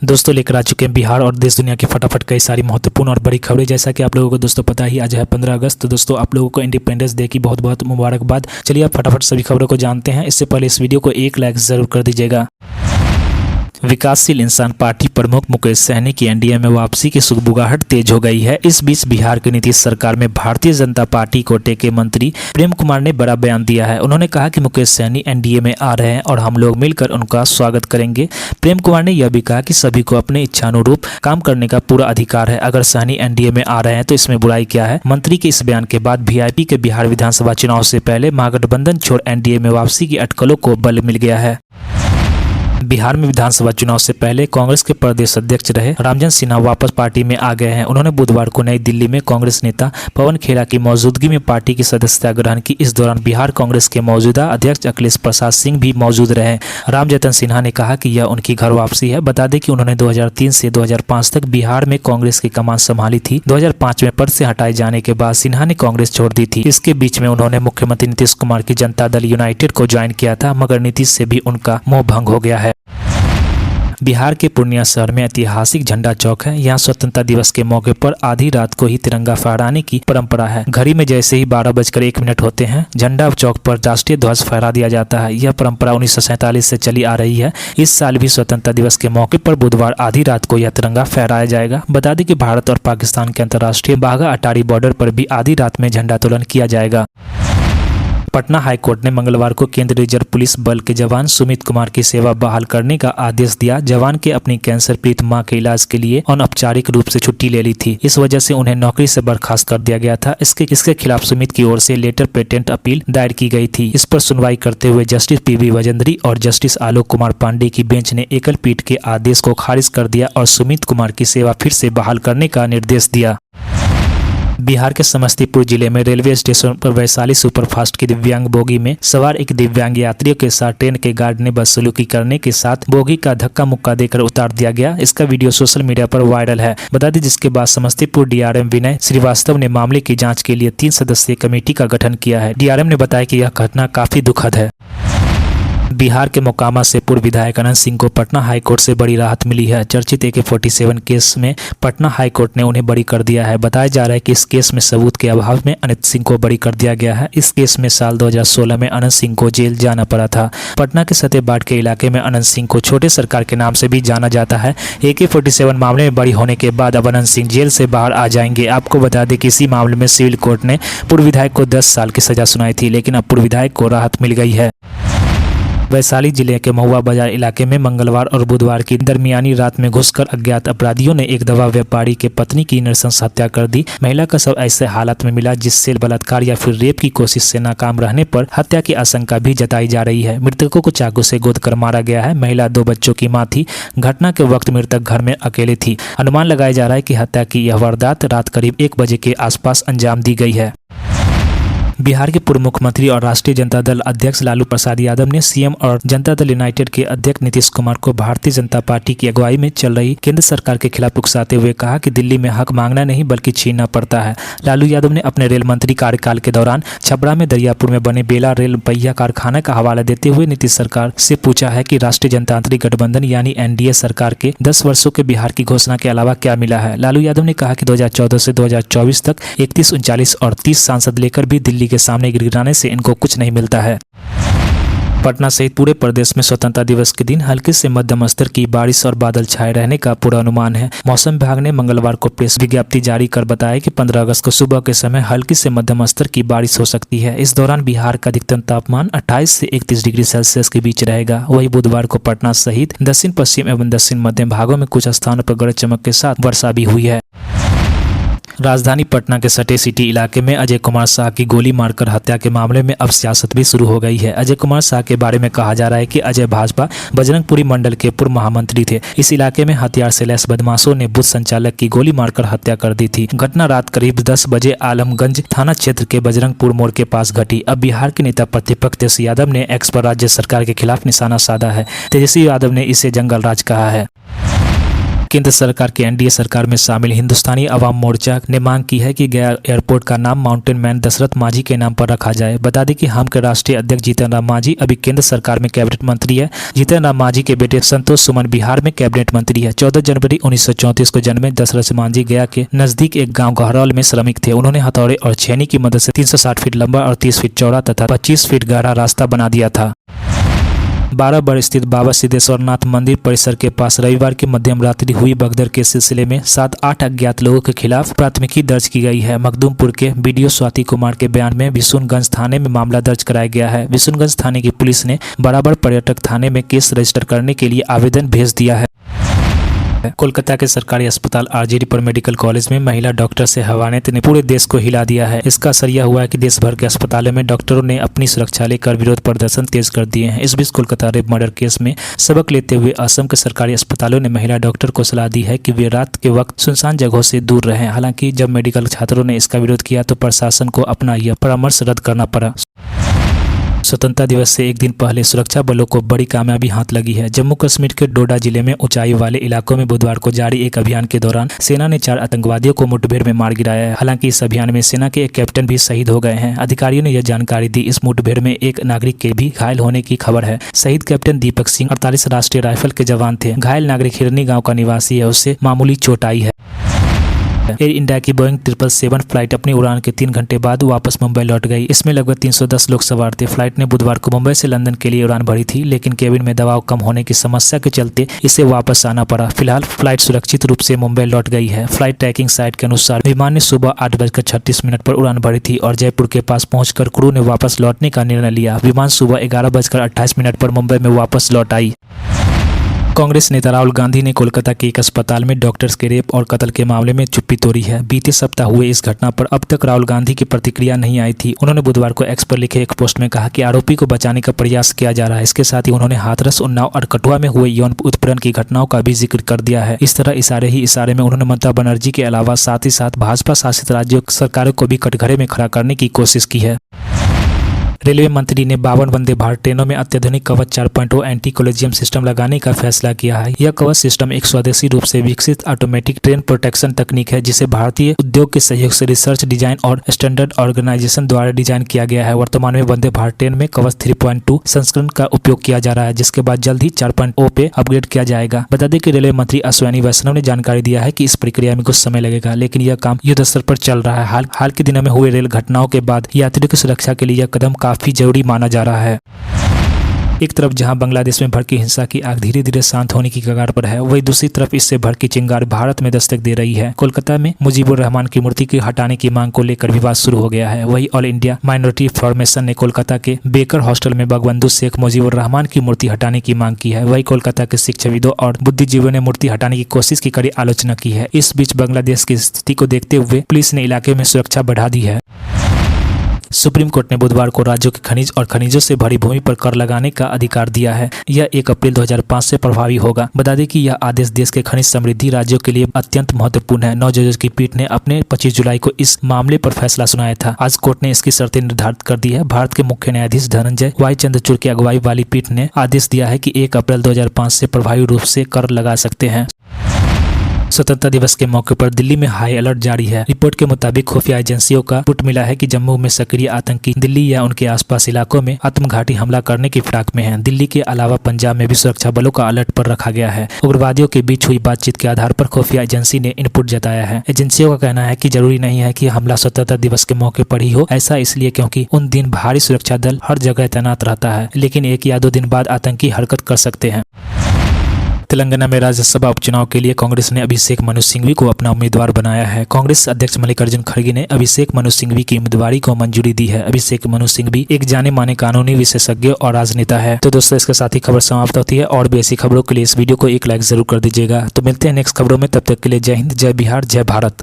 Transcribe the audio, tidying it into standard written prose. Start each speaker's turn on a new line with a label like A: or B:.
A: दोस्तों लेकर आ चुके हैं बिहार और देश दुनिया की फटाफट कई सारी महत्वपूर्ण और बड़ी खबरें। जैसा कि आप लोगों को दोस्तों पता ही आज है 15 अगस्त। तो दोस्तों आप लोगों को इंडिपेंडेंस डे की बहुत बहुत मुबारकबाद। चलिए आप फटाफट सभी खबरों को जानते हैं। इससे पहले इस वीडियो को एक लाइक जरूर कर दीजिएगा। विकासशील इंसान पार्टी प्रमुख मुकेश सहनी की एनडीए में वापसी की सुगबुगाहट तेज हो गई है। इस बीच बिहार की नीतीश सरकार में भारतीय जनता पार्टी कोटे के मंत्री प्रेम कुमार ने बड़ा बयान दिया है। उन्होंने कहा कि मुकेश सहनी एनडीए में आ रहे हैं और हम लोग मिलकर उनका स्वागत करेंगे। प्रेम कुमार ने यह भी कहा कि सभी को अपने इच्छानुरूप काम करने का पूरा अधिकार है। अगर सहनी एनडीए में आ रहे हैं तो इसमें बुराई क्या है। मंत्री के इस बयान के बाद वीआईपी के बिहार विधानसभा चुनाव से पहले महागठबंधन छोड़ एनडीए में वापसी की अटकलों को बल मिल गया है। बिहार में विधानसभा चुनाव से पहले कांग्रेस के प्रदेश अध्यक्ष रहे रामजन सिन्हा वापस पार्टी में आ गए हैं। उन्होंने बुधवार को नई दिल्ली में कांग्रेस नेता पवन खेड़ा की मौजूदगी में पार्टी की सदस्यता ग्रहण की। इस दौरान बिहार कांग्रेस के मौजूदा अध्यक्ष अखिलेश प्रसाद सिंह भी मौजूद रहे। रामजतन सिन्हा ने कहा कि यह उनकी घर वापसी है। बता दें कि उन्होंने 2003 से 2005 तक बिहार में कांग्रेस की कमान संभाली थी। 2005 में पद से हटाए जाने के बाद सिन्हा ने कांग्रेस छोड़ दी थी। इसके बीच में उन्होंने मुख्यमंत्री नीतीश कुमार की जनता दल यूनाइटेड को ज्वाइन किया था, मगर नीतीश से भी उनका मोह भंग हो गया है। बिहार के पूर्णिया शहर में ऐतिहासिक झंडा चौक है। यहाँ स्वतंत्रता दिवस के मौके पर आधी रात को ही तिरंगा फहराने की परंपरा है। घड़ी में जैसे ही 12:01 होते हैं झंडा चौक पर राष्ट्रीय ध्वज फहरा दिया जाता है। यह परंपरा 1947 से चली आ रही है। इस साल भी स्वतंत्रता दिवस के मौके पर बुधवार आधी रात को यह तिरंगा फहराया जाएगा। बता दें कि भारत और पाकिस्तान के अंतर्राष्ट्रीय बाघा अटारी बॉर्डर पर भी आधी रात में झंडोत्तोलन किया जाएगा। पटना हाईकोर्ट ने मंगलवार को केंद्रीय रिजर्व पुलिस बल के जवान सुमित कुमार की सेवा बहाल करने का आदेश दिया। जवान के अपनी कैंसर पीड़ित मां के इलाज के लिए अनौपचारिक रूप से छुट्टी ले ली थी। इस वजह से उन्हें नौकरी से बर्खास्त कर दिया गया था। इसके खिलाफ सुमित की ओर से लेटर पेटेंट अपील दायर की गई थी। इस पर सुनवाई करते हुए जस्टिस पीवी वजेंद्री और जस्टिस आलोक कुमार पांडे की बेंच ने एकल पीठ के आदेश को खारिज कर दिया और सुमित कुमार की सेवा फिर से बहाल करने का निर्देश दिया। बिहार के समस्तीपुर जिले में रेलवे स्टेशन पर वैशाली सुपरफास्ट की दिव्यांग बोगी में सवार एक दिव्यांग यात्रियों के साथ ट्रेन के गार्ड ने बदसलूकी करने के साथ बोगी का धक्का मुक्का देकर उतार दिया गया। इसका वीडियो सोशल मीडिया पर वायरल है। बता दें जिसके बाद समस्तीपुर डीआरएम विनय श्रीवास्तव ने मामले की जाँच के लिए 3 सदस्यीय कमेटी का गठन किया है। डीआरएम ने बताया कि यह घटना काफी दुखद है। बिहार के मोकामा से पूर्व विधायक अनंत सिंह को पटना हाईकोर्ट से बड़ी राहत मिली है। चर्चित AK-47 केस में पटना हाईकोर्ट ने उन्हें बरी कर दिया है। बताया जा रहा है कि इस केस में सबूत के अभाव में अनंत सिंह को बरी कर दिया गया है। इस केस में साल 2016 में अनंत सिंह को जेल जाना पड़ा था। पटना के सतेबाट के इलाके में अनंत सिंह को छोटे सरकार के नाम से भी जाना जाता है। AK-47 मामले में बरी होने के बाद अब अनंत सिंह जेल से बाहर आ जाएंगे। आपको बता दें कि इसी मामले में सिविल कोर्ट ने पूर्व विधायक को 10 साल की सजा सुनाई थी, लेकिन अब पूर्व विधायक को राहत मिल गई है। वैशाली जिले के महुआ बाजार इलाके में मंगलवार और बुधवार की दरमियानी रात में घुसकर अज्ञात अपराधियों ने एक दवा व्यापारी के पत्नी की नृशंस हत्या कर दी। महिला का शव ऐसे हालत में मिला जिससे बलात्कार या फिर रेप की कोशिश से नाकाम रहने पर हत्या की आशंका भी जताई जा रही है। मृतकों को चाकू से गोद कर मारा गया है। महिला 2 बच्चों की मां थी। घटना के वक्त मृतक घर में अकेले थी। अनुमान लगाया जा रहा है कि हत्या की यह वारदात रात करीब 1 बजे के आसपास अंजाम दी गई है। बिहार के पूर्व मुख्यमंत्री और राष्ट्रीय जनता दल अध्यक्ष लालू प्रसाद यादव ने सीएम और जनता दल यूनाइटेड के अध्यक्ष नीतीश कुमार को भारतीय जनता पार्टी की अगुवाई में चल रही केंद्र सरकार के खिलाफ उकसाते हुए कहा कि दिल्ली में हक मांगना नहीं बल्कि छीनना पड़ता है। लालू यादव ने अपने रेल मंत्री कार्यकाल के दौरान छपरा में दरियापुर में बने बेला रेल पहिया कारखाना का हवाला देते हुए नीतीश सरकार से पूछा है कि राष्ट्रीय जनतांत्रिक गठबंधन यानी एनडीए सरकार के 10 वर्षों के बिहार की घोषणा के अलावा क्या मिला है। लालू यादव ने कहा कि 2014 से 2024 तक 31, 39 और 30 सांसद लेकर भी दिल्ली के सामने गिड़गिड़ाने से इनको कुछ नहीं मिलता है। पटना सहित पूरे प्रदेश में स्वतंत्रता दिवस के दिन हल्की से मध्यम स्तर की बारिश और बादल छाए रहने का पूर्वानुमान है। मौसम विभाग ने मंगलवार को प्रेस विज्ञप्ति जारी कर बताया कि 15 अगस्त को सुबह के समय हल्की से मध्यम स्तर की बारिश हो सकती है। इस दौरान बिहार का अधिकतम तापमान 28 से 31 डिग्री सेल्सियस के बीच रहेगा। वही बुधवार को पटना सहित दक्षिण पश्चिम एवं दक्षिण मध्य भागों में कुछ स्थानों पर गरज चमक के साथ वर्षा भी हुई है। राजधानी पटना के सटे सिटी इलाके में अजय कुमार शाह की गोली मारकर हत्या के मामले में अब सियासत भी शुरू हो गई है। अजय कुमार शाह के बारे में कहा जा रहा है कि अजय भाजपा बजरंगपुरी मंडल के पूर्व महामंत्री थे। इस इलाके में हथियार से लैस बदमाशों ने बूथ संचालक की गोली मारकर हत्या कर दी थी। घटना रात करीब 10 बजे आलमगंज थाना क्षेत्र के बजरंगपुर मोड़ के पास घटी। अब बिहार के नेता प्रतिपक्ष तेजस्वी यादव ने एक्स पर राज्य सरकार के खिलाफ निशाना साधा है। तेजस्वी यादव ने इसे जंगल राज कहा है। केंद्र सरकार के एनडीए सरकार में शामिल हिंदुस्तानी अवाम मोर्चा ने मांग की है कि गया एयरपोर्ट का नाम माउंटेन मैन दशरथ मांझी के नाम पर रखा जाए। बता दें कि हम के राष्ट्रीय अध्यक्ष जीतन राम मांझी अभी केंद्र सरकार में कैबिनेट मंत्री है। जीतन राम मांझी के बेटे संतोष सुमन बिहार में कैबिनेट मंत्री है। 14 जनवरी 1934 को जन्मे दशरथ मांझी गया के नजदीक एक गाँव गहरौल में श्रमिक थे। उन्होंने हथौड़े और छेनी की मदद से 360 फीट लंबा और 30 फीट चौड़ा तथा 25 फीट गहरा रास्ता बना दिया था। 12 बर स्थित बाबा सिद्धेश्वरनाथ मंदिर परिसर के पास रविवार की मध्यम रात्रि हुई भगदड़ के सिलसिले में 7-8 अज्ञात लोगों के खिलाफ प्राथमिकी दर्ज की गई है। मखदूमपुर के बीडीओ स्वाति कुमार के बयान में विशुनगंज थाने में मामला दर्ज कराया गया है। विशुनगंज थाने की पुलिस ने बराबर पर्यटक थाने में केस रजिस्टर करने के लिए आवेदन भेज दिया है। कोलकाता के सरकारी अस्पताल आरजेडी पर मेडिकल कॉलेज में महिला डॉक्टर से हवानियत ने पूरे देश को हिला दिया है। इसका असर यह हुआ है कि देश भर के अस्पतालों में डॉक्टरों ने अपनी सुरक्षा लेकर विरोध प्रदर्शन तेज कर दिए हैं। इस बीच कोलकाता रेप मर्डर केस में सबक लेते हुए असम के सरकारी अस्पतालों ने महिला डॉक्टर को सलाह दी है कि वे रात के वक्त सुनसान जगहों से दूर रहें। हालांकि जब मेडिकल छात्रों ने इसका विरोध किया तो प्रशासन को अपना यह परामर्श रद्द करना पड़ा। स्वतंत्रता दिवस से एक दिन पहले सुरक्षा बलों को बड़ी कामयाबी हाथ लगी है। जम्मू कश्मीर के डोडा जिले में ऊंचाई वाले इलाकों में बुधवार को जारी एक अभियान के दौरान सेना ने 4 आतंकवादियों को मुठभेड़ में मार गिराया है। हालांकि इस अभियान में सेना के एक कैप्टन भी शहीद हो गए हैं। अधिकारियों ने यह जानकारी दी। इस मुठभेड़ में एक नागरिक के भी घायल होने की खबर है। शहीद कैप्टन दीपक सिंह 48 राष्ट्रीय राइफल के जवान थे। घायल नागरिक हिरनी गाँव का निवासी है। उससे मामूली चोट आई है। एयर इंडिया की बोइंग 777 फ्लाइट अपनी उड़ान के 3 घंटे बाद वापस मुंबई लौट गई। इसमें लगभग 310 लोग सवार थे। फ्लाइट ने बुधवार को मुंबई से लंदन के लिए उड़ान भरी थी, लेकिन केबिन में दबाव कम होने की समस्या के चलते इसे वापस आना पड़ा। फिलहाल फ्लाइट सुरक्षित रूप से मुंबई लौट गई है। फ्लाइट ट्रैकिंग साइट के अनुसार विमान ने सुबह 8:36 पर उड़ान भरी थी और जयपुर के पास पहुंचकर क्रू ने वापस लौटने का निर्णय लिया। विमान सुबह 11:28 पर मुंबई में वापस लौट आई। कांग्रेस नेता राहुल गांधी ने कोलकाता के एक अस्पताल में डॉक्टर्स के रेप और कत्ल के मामले में चुप्पी तोड़ी है। बीते सप्ताह हुए इस घटना पर अब तक राहुल गांधी की प्रतिक्रिया नहीं आई थी। उन्होंने बुधवार को एक्स पर लिखे एक पोस्ट में कहा कि आरोपी को बचाने का प्रयास किया जा रहा है। इसके साथ ही उन्होंने हाथरस, उन्नाव और कठुआ में हुए यौन उत्पीड़न की घटनाओं का भी जिक्र कर दिया है। इस तरह इशारे में उन्होंने ममता बनर्जी के अलावा साथ ही साथ भाजपा शासित राज्यों सरकारों को भी कटघरे में खड़ा करने की कोशिश की है। रेलवे मंत्री ने 52 वंदे भारत ट्रेनों में अत्याधुनिक कवच 4.0 एंटी कोलिजन सिस्टम लगाने का फैसला किया है। यह कवच सिस्टम एक स्वदेशी रूप से विकसित ऑटोमेटिक ट्रेन प्रोटेक्शन तकनीक है, जिसे भारतीय उद्योग के सहयोग से रिसर्च, डिजाइन और स्टैंडर्ड ऑर्गेनाइजेशन द्वारा डिजाइन किया गया है। वर्तमान में वंदे भारत ट्रेन में कवच 3.2 संस्करण का उपयोग किया जा रहा है, जिसके बाद जल्द ही 4.0 पे अपग्रेड किया जाएगा। बता दें कि रेलवे मंत्री अश्विनी वैष्णव ने जानकारी दिया है कि इस प्रक्रिया में कुछ समय लगेगा, लेकिन यह काम युद्ध स्तर पर चल रहा है। हाल के दिनों में हुए रेल घटनाओं के बाद यात्रियों की सुरक्षा के लिए यह कदम काफी जरूरी माना जा रहा है। एक तरफ जहां बांग्लादेश में भड़की हिंसा की आग धीरे धीरे शांत होने की कगार पर है, वहीं दूसरी तरफ इससे भड़की चिंगार भारत में दस्तक दे रही है। कोलकाता में मुजीबुर रहमान की मूर्ति के हटाने की मांग को लेकर विवाद शुरू हो गया है। वहीं ऑल इंडिया माइनॉरिटी फॉर्मेशन ने कोलकाता के बेकर हॉस्टल में बंगबंधु शेख मुजीबुर रहमान की मूर्ति हटाने की मांग की है। वहीं कोलकाता के शिक्षाविदों और बुद्धिजीवियों ने मूर्ति हटाने की कोशिश की कड़ी आलोचना की है। इस बीच बांग्लादेश की स्थिति को देखते हुए पुलिस ने इलाके में सुरक्षा बढ़ा दी है। सुप्रीम कोर्ट ने बुधवार को राज्यों के खनिज और खनिजों से भरी भूमि पर कर लगाने का अधिकार दिया है। यह 1 अप्रैल 2005 से प्रभावी होगा। बता दें कि यह आदेश देश के खनिज समृद्धि राज्यों के लिए अत्यंत महत्वपूर्ण है। 9 जजों की पीठ ने अपने 25 जुलाई को इस मामले पर फैसला सुनाया था। आज कोर्ट ने इसकी शर्तें निर्धारित कर दी है। भारत के मुख्य न्यायाधीश धनंजय वाई चंद्रचूड़ की अगुवाई वाली पीठ ने आदेश दिया है कि 1 अप्रैल 2005 से प्रभावी रूप से कर लगा सकते हैं। स्वतंत्रता दिवस के मौके पर दिल्ली में हाई अलर्ट जारी है। रिपोर्ट के मुताबिक खुफिया एजेंसियों का पुट मिला है कि जम्मू में सक्रिय आतंकी दिल्ली या उनके आसपास इलाकों में आत्मघाती हमला करने की फिराक में हैं। दिल्ली के अलावा पंजाब में भी सुरक्षा बलों का अलर्ट पर रखा गया है। उग्रवादियों के बीच हुई बातचीत के आधार पर खुफिया एजेंसी ने इनपुट जताया है। एजेंसियों का कहना है कि जरूरी नहीं है कि हमला स्वतंत्रता दिवस के मौके पर ही हो। ऐसा इसलिए क्योंकि उन दिन भारी सुरक्षा दल हर जगह तैनात रहता है, लेकिन 1 या 2 दिन बाद आतंकी हरकत कर सकते हैं। तेलंगाना में राज्यसभा उपचुनाव के लिए कांग्रेस ने अभिषेक मनु सिंघवी को अपना उम्मीदवार बनाया है। कांग्रेस अध्यक्ष मल्लिकार्जुन खड़गे ने अभिषेक मनु सिंघवी की उम्मीदवारी को मंजूरी दी है। अभिषेक मनु सिंघवी एक जाने माने कानूनी विशेषज्ञ और राजनेता है। तो दोस्तों, इसके साथ ही खबर समाप्त होती है। और भी ऐसी खबरों के लिए इस वीडियो को एक लाइक जरूर कर दीजिएगा। तो मिलते हैं नेक्स्ट खबरों में, तब तक के लिए जय हिंद, जय बिहार, जय भारत।